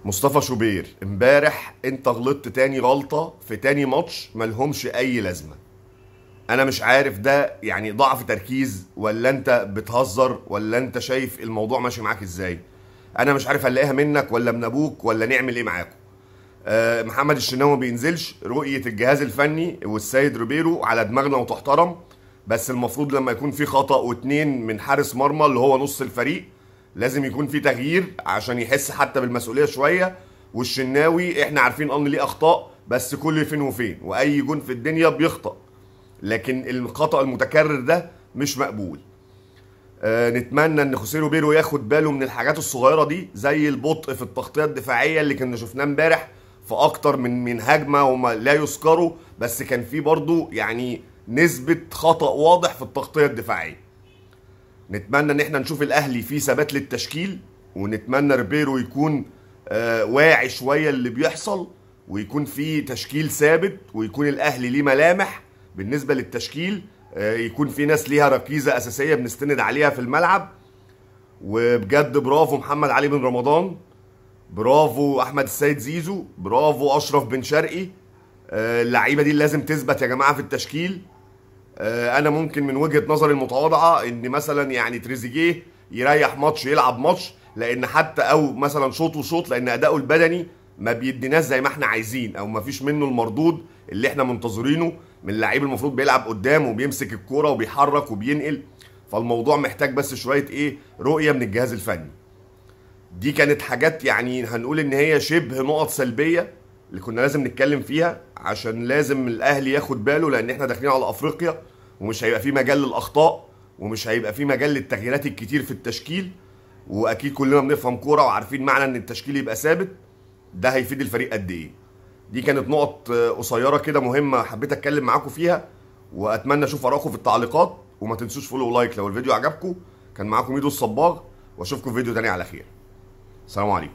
مصطفى شوبير امبارح انت غلطت تاني غلطة في تاني ماتش ملهمش اي لازمة. انا مش عارف ده يعني ضعف تركيز ولا انت بتهزر ولا انت شايف الموضوع ماشي معاك ازاي. انا مش عارف هنلاقيها منك ولا من ابوك ولا نعمل ايه معاكم. محمد الشناوي ما بينزلش، رؤية الجهاز الفني والسيد روبيرو على دماغنا وتحترم، بس المفروض لما يكون في خطأ واتنين من حارس مرمى اللي هو نص الفريق لازم يكون في تغيير عشان يحس حتى بالمسؤولية شوية. والشناوي احنا عارفين ان ليه اخطاء بس كل فين وفين، واي جون في الدنيا بيخطأ، لكن الخطأ المتكرر ده مش مقبول. نتمنى ان خوسيه روبيرو ياخد باله من الحاجات الصغيره دي، زي البطء في التغطيه الدفاعيه اللي كنا شفناه امبارح في اكتر من هجمه وما لا يذكروا، بس كان في برضو يعني نسبه خطأ واضح في التغطيه الدفاعيه. نتمنى ان احنا نشوف الاهلي فيه ثبات للتشكيل، ونتمنى روبيرو يكون واعي شويه اللي بيحصل، ويكون فيه تشكيل ثابت، ويكون الاهلي ليه ملامح بالنسبه للتشكيل، يكون في ناس ليها ركيزه اساسيه بنستند عليها في الملعب. وبجد برافو محمد علي بن رمضان، برافو احمد السيد زيزو، برافو اشرف بن شرقي. اللعيبه دي لازم تثبت يا جماعه في التشكيل. انا ممكن من وجهه نظري المتواضعه ان مثلا يعني تريزيجيه يريح ماتش يلعب ماتش، لان حتى او مثلا شوط وشوط، لان اداؤه البدني ما بيديناش زي ما احنا عايزين، او ما فيش منه المردود اللي احنا منتظرينه من اللعيب المفروض بيلعب قدام وبيمسك الكوره وبيحرك وبينقل. فالموضوع محتاج بس شويه رؤيه من الجهاز الفني. دي كانت حاجات يعني هنقول ان هي شبه نقط سلبيه اللي كنا لازم نتكلم فيها، عشان لازم الاهلي ياخد باله، لان احنا داخلين على افريقيا ومش هيبقى في مجال للاخطاء، ومش هيبقى في مجال للتغييرات الكتير في التشكيل. واكيد كلنا بنفهم كوره وعارفين معنى ان التشكيل يبقى ثابت، ده هيفيد الفريق قد ايه. دي كانت نقط قصيره كده مهمه حبيت اتكلم معاكم فيها، واتمنى اشوف ارائكم في التعليقات. وما تنسوش فولو ولايك لو الفيديو عجبكم. كان معاكم ميدو الصباغ، واشوفكم في فيديو تاني على خير. السلام عليكم.